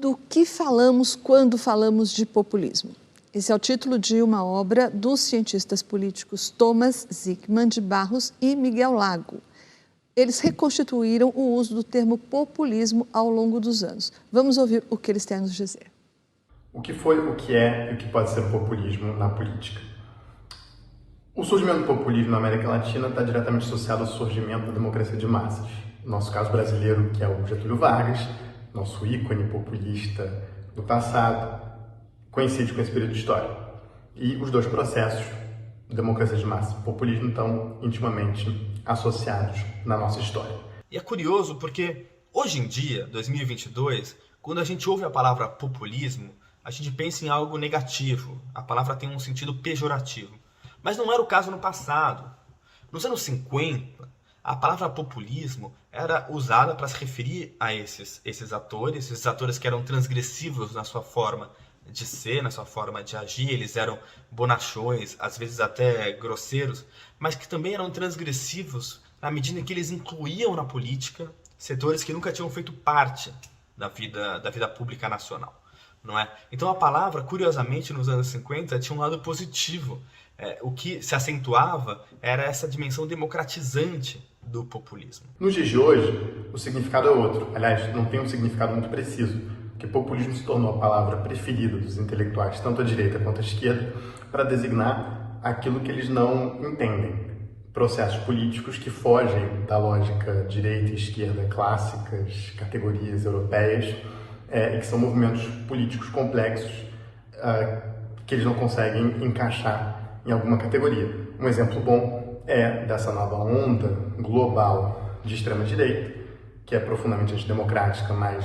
Do que falamos quando falamos de populismo? Esse é o título de uma obra dos cientistas políticos Thomas Zickman de Barros e Miguel Lago. Eles reconstituíram o uso do termo populismo ao longo dos anos. Vamos ouvir o que eles têm a nos dizer. O que foi, o que é e o que pode ser populismo na política? O surgimento do populismo na América Latina está diretamente associado ao surgimento da democracia de massas. No nosso caso brasileiro, que é o Getúlio Vargas, nosso ícone populista do passado, coincide com esse período de história. E os dois processos, democracia de massa e populismo, estão intimamente associados na nossa história. E é curioso porque hoje em dia, 2022, quando a gente ouve a palavra populismo, a gente pensa em algo negativo. A palavra tem um sentido pejorativo. Mas não era o caso no passado. Nos anos 50, a palavra populismo era usada para se referir a esses atores que eram transgressivos na sua forma de ser, na sua forma de agir. Eles eram bonachões, às vezes até grosseiros, mas que também eram transgressivos na medida em que eles incluíam na política setores que nunca tinham feito parte da vida pública nacional. Não é? Então a palavra, curiosamente, nos anos 50, tinha um lado positivo. O que se acentuava era essa dimensão democratizante do populismo. Nos dias de hoje, o significado é outro. Aliás, não tem um significado muito preciso, porque populismo se tornou a palavra preferida dos intelectuais, tanto à direita quanto à esquerda, para designar aquilo que eles não entendem. Processos políticos que fogem da lógica direita e esquerda clássicas, categorias europeias, e que são movimentos políticos complexos que eles não conseguem encaixar em alguma categoria. Um exemplo bom é dessa nova onda global de extrema-direita, que é profundamente antidemocrática, mas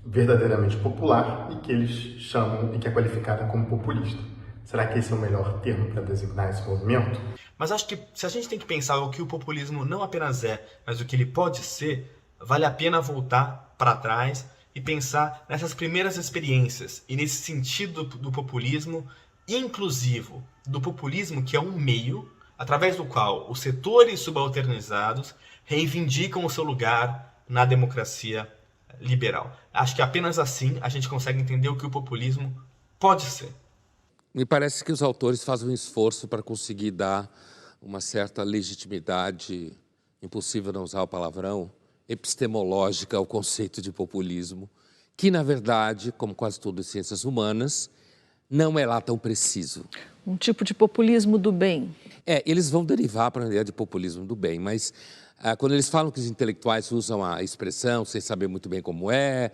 verdadeiramente popular, e que eles chamam e que é qualificada como populista. Será que esse é o melhor termo para designar esse movimento? Mas acho que se a gente tem que pensar o que o populismo não apenas é, mas o que ele pode ser, vale a pena voltar para trás e pensar nessas primeiras experiências e nesse sentido do populismo inclusivo, do populismo que é um meio através do qual os setores subalternizados reivindicam o seu lugar na democracia liberal. Acho que apenas assim a gente consegue entender o que o populismo pode ser. Me parece que os autores fazem um esforço para conseguir dar uma certa legitimidade, impossível não usar o palavrão, epistemológica ao conceito de populismo, que, na verdade, como quase tudo em ciências humanas, não é lá tão preciso. Um tipo de populismo do bem. Eles vão derivar para a ideia de populismo do bem, mas quando eles falam que os intelectuais usam a expressão sem saber muito bem como é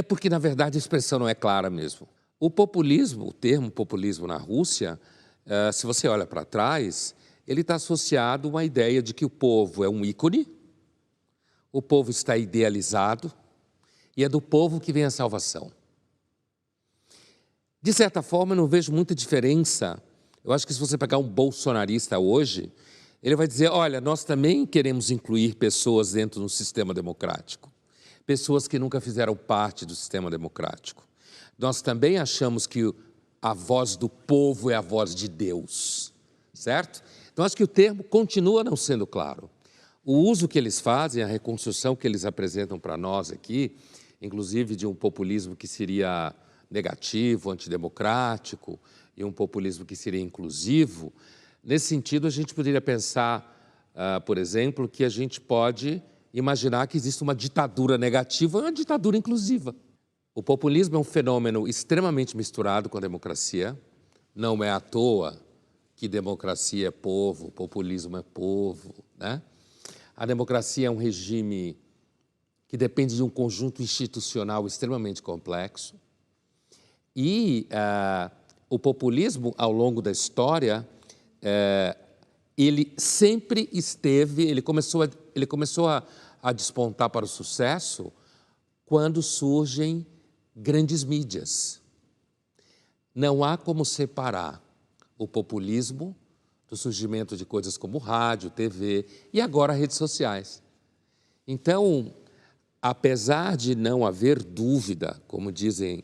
porque, na verdade, a expressão não é clara mesmo. O populismo, o termo populismo na Rússia, se você olha para trás, ele está associado a uma ideia de que o povo é um ícone, o povo está idealizado e é do povo que vem a salvação. De certa forma, eu não vejo muita diferença. Eu acho que se você pegar um bolsonarista hoje, ele vai dizer, olha, nós também queremos incluir pessoas dentro do sistema democrático, pessoas que nunca fizeram parte do sistema democrático. Nós também achamos que a voz do povo é a voz de Deus, certo? Então, acho que o termo continua não sendo claro. O uso que eles fazem, a reconstrução que eles apresentam para nós aqui, inclusive de um populismo que seria negativo, antidemocrático, e um populismo que seria inclusivo, nesse sentido a gente poderia pensar, por exemplo, que a gente pode imaginar que existe uma ditadura negativa e uma ditadura inclusiva. O populismo é um fenômeno extremamente misturado com a democracia, não é à toa que democracia é povo, populismo é povo, né? A democracia é um regime que depende de um conjunto institucional extremamente complexo. E o populismo, ao longo da história, ele sempre esteve, ele começou a despontar para o sucesso quando surgem grandes mídias. Não há como separar o populismo do surgimento de coisas como rádio, TV e agora redes sociais. Então, apesar de não haver dúvida, como dizem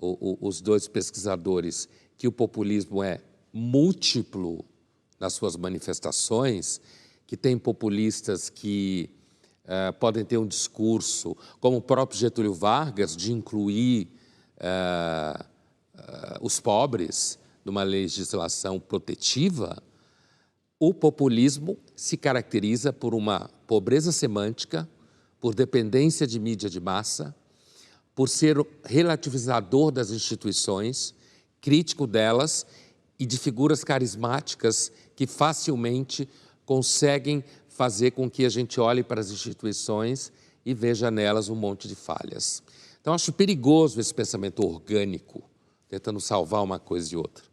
os dois pesquisadores, que o populismo é múltiplo nas suas manifestações, que tem populistas que podem ter um discurso, como o próprio Getúlio Vargas, de incluir os pobres numa legislação protetiva, o populismo se caracteriza por uma pobreza semântica, por dependência de mídia de massa, por ser relativizador das instituições, crítico delas e de figuras carismáticas que facilmente conseguem fazer com que a gente olhe para as instituições e veja nelas um monte de falhas. Então, acho perigoso esse pensamento orgânico, tentando salvar uma coisa e outra.